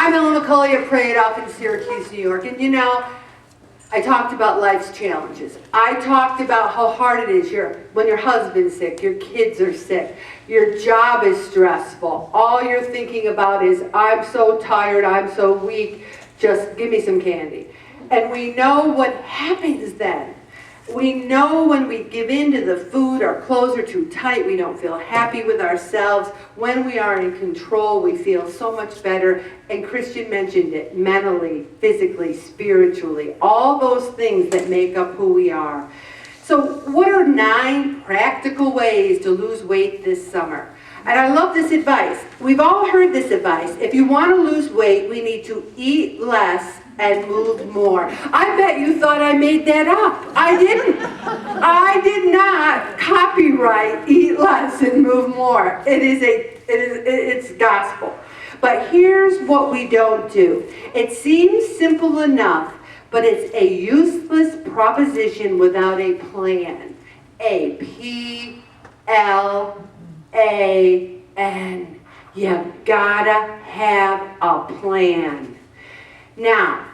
I'm Ellen McCauley of Pray It Off in Syracuse, New York. And you know, I talked about life's challenges. I talked about how hard it is when your husband's sick, your kids are sick, your job is stressful. All you're thinking about is, I'm so tired, I'm so weak, just give me some candy. And we know what happens then. We know when we give in to the food, our clothes are too tight, we don't feel happy with ourselves. When we are in control, we feel so much better. And Christian mentioned it, mentally, physically, spiritually, all those things that make up who we are. So what are 9 practical ways to lose weight this summer? And I love this advice. We've all heard this advice. If you want to lose weight, we need to eat less and move more. I bet you thought I made that up. I didn't. I did not copyright eat less and move more. It's gospel. But here's what we don't do. It seems simple enough, but it's a useless proposition without a plan. A P-L-A-N. You gotta have a plan. Now,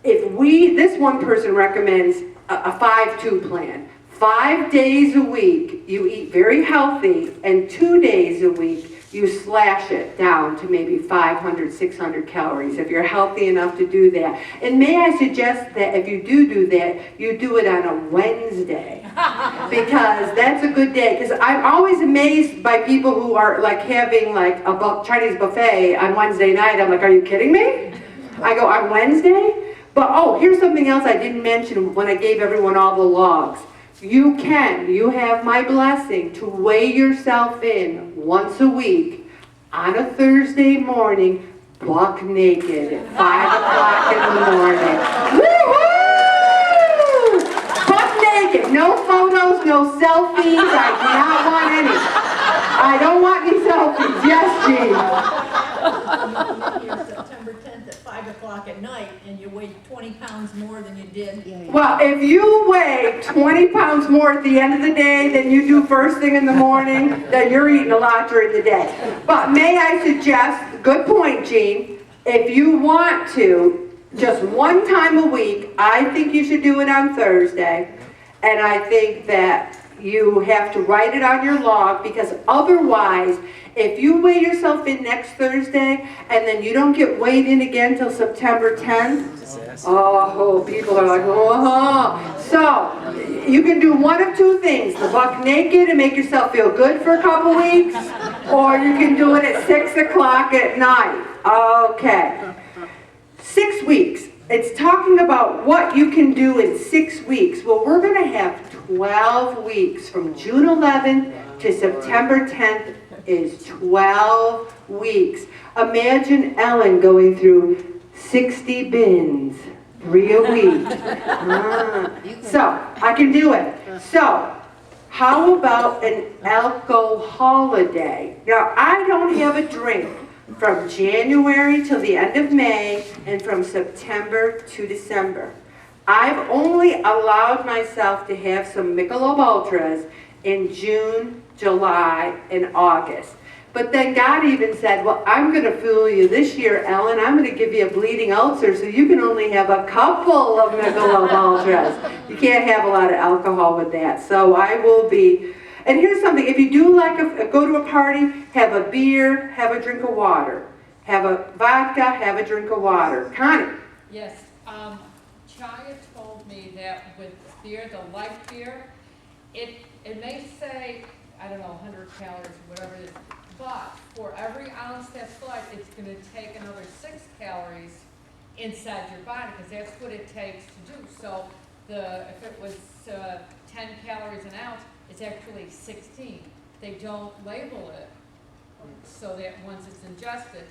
this one person recommends a 5-2 plan. 5 days a week, you eat very healthy, and 2 days a week, you slash it down to maybe 500, 600 calories if you're healthy enough to do that. And may I suggest that if you do that, you do it on a Wednesday, because that's a good day. Because I'm always amazed by people who are like having like a Chinese buffet on Wednesday night. I'm like, are you kidding me? I go, on Wednesday? But oh, here's something else I didn't mention when I gave everyone all the logs. You have my blessing to weigh yourself in once a week on a Thursday morning, buck naked at 5 o'clock in the morning. Woo-hoo! Buck naked, no photos, no selfies, I do not want any. I don't want any selfies, yes, Jean. September 10th at 5 o'clock at night and you weigh 20 pounds more than you did. Well, if you weigh 20 pounds more at the end of the day than you do first thing in the morning, then you're eating a lot during the day. But may I suggest, good point, Jean, if you want to, just one time a week, I think you should do it on Thursday, and I think that you have to write it on your log, because otherwise, if you weigh yourself in next Thursday and then you don't get weighed in again till September 10th, oh, people are like, oh. So, you can do one of 2 things. The buck naked and make yourself feel good for a couple weeks, or you can do it at 6 o'clock at night. Okay. 6 weeks. It's talking about what you can do in 6 weeks. Well, we're going to have 12 weeks from June 11th to September 10th is 12 weeks. Imagine Ellen going through 60 bins, 3 a week. So, I can do it. So, how about an alcoholiday? Now, I don't have a drink from January till the end of May and from September to December. I've only allowed myself to have some Michelob Ultras in June, July, and August. But then God even said, well, I'm going to fool you this year, Ellen. I'm going to give you a bleeding ulcer, so you can only have a couple of Michelob Ultras. You can't have a lot of alcohol with that. So I will be... And here's something. If you do like go to a party, have a beer, have a drink of water. Have a vodka, have a drink of water. Connie? Yes. Chaya told me that with beer, the light beer, it may say, I don't know, 100 calories, whatever it is, but for every ounce that's light, it's going to take another 6 calories inside your body, because that's what it takes to do. So if it was 10 calories an ounce, it's actually 16. They don't label it so that once it's ingested,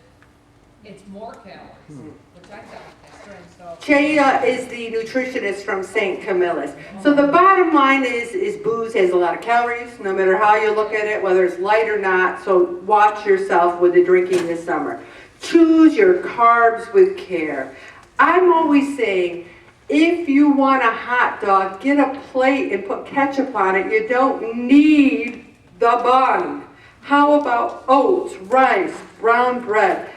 it's more calories, which I thought was strange. So Chaya is the nutritionist from St. Camillus. So the bottom line is booze has a lot of calories, no matter how you look at it, whether it's light or not. So watch yourself with the drinking this summer. Choose your carbs with care. I'm always saying, if you want a hot dog, get a plate and put ketchup on it. You don't need the bun. How about oats, rice, brown bread?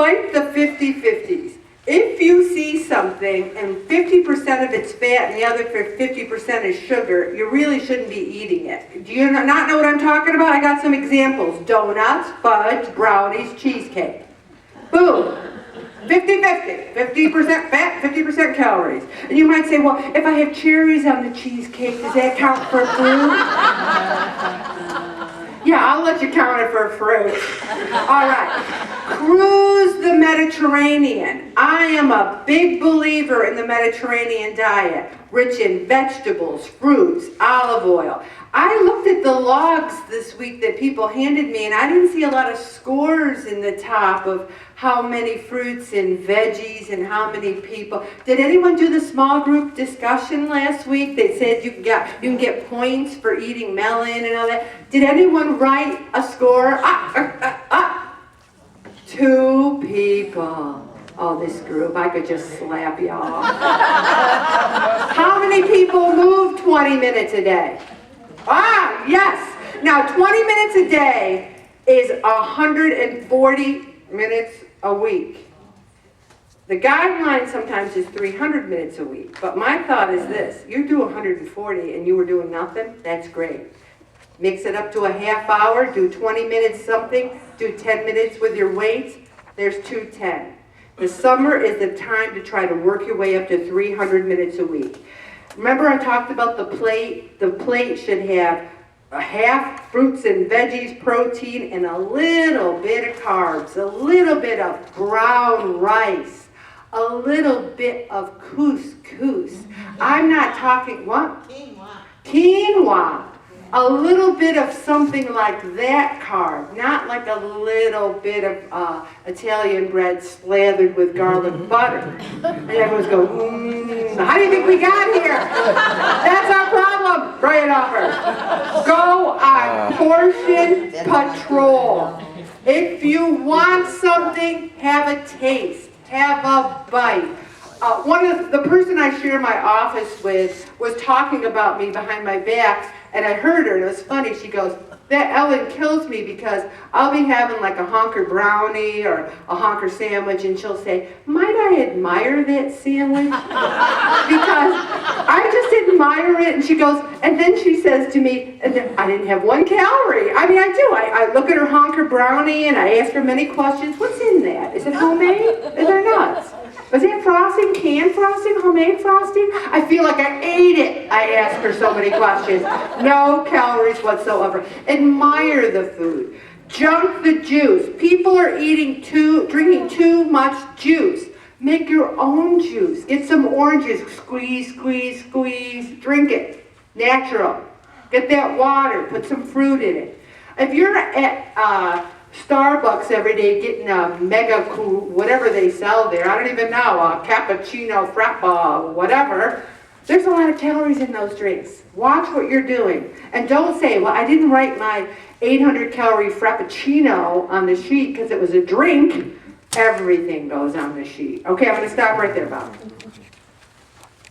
fight the 50-50s. If you see something and 50% of it's fat and the other 50% is sugar, you really shouldn't be eating it. Do you not know what I'm talking about? I got some examples. Donuts, fudge, brownies, cheesecake. Boom. 50-50. 50% fat, 50% calories. And you might say, well, if I have cherries on the cheesecake, does that count for fruit? Yeah, I'll let you count it for fruit. All right. Cruise the Mediterranean. I am a big believer in the Mediterranean diet, rich in vegetables, fruits, olive oil. I looked at the logs this week that people handed me, and I didn't see a lot of scores in the top of how many fruits and veggies and how many people. Did anyone do the small group discussion last week that said you can get points for eating melon and all that? Did anyone write a score? 2 people. Oh, this group, I could just slap y'all. How many people move 20 minutes a day? Ah, yes. Now, 20 minutes a day is 140 minutes a week. The guideline sometimes is 300 minutes a week, but my thought is this: you do 140 and you were doing nothing, that's great. Mix it up to a half hour, do 20 minutes something, do 10 minutes with your weights, there's 210. The summer is the time to try to work your way up to 300 minutes a week. Remember I talked about the plate? The plate should have a half fruits and veggies, protein, and a little bit of carbs, a little bit of brown rice, a little bit of couscous. I'm not talking, what? Quinoa. Quinoa. A little bit of something like that carb, not like a little bit of Italian bread slathered with garlic butter. And everyone's going, how do you think we got here? That's our problem, brain offers. Go on portion patrol. If you want something, have a taste, have a bite. The person I share my office with was talking about me behind my back, and I heard her, and it was funny. She goes, that Ellen kills me because I'll be having like a honker brownie or a honker sandwich, and she'll say, might I admire that sandwich? Because I just admire it. And she goes, and then she says to me, and then, I didn't have 1 calorie. I mean, I do. I look at her honker brownie and I ask her many questions. What's in that? Is it homemade? Is there nuts? Was it frosting, canned frosting, homemade frosting? I feel like I ate it. I ask her so many questions. No calories whatsoever. Admire the food. Junk the juice. People are drinking too much juice. Make your own juice. Get some oranges. Squeeze, squeeze, squeeze. Drink it. Natural. Get that water. Put some fruit in it. If you're at Starbucks every day getting a mega cool, whatever they sell there, I don't even know, a cappuccino, frappa, whatever. There's a lot of calories in those drinks. Watch what you're doing. And don't say, well, I didn't write my 800 calorie frappuccino on the sheet because it was a drink. Everything goes on the sheet. Okay, I'm going to stop right there, Bob.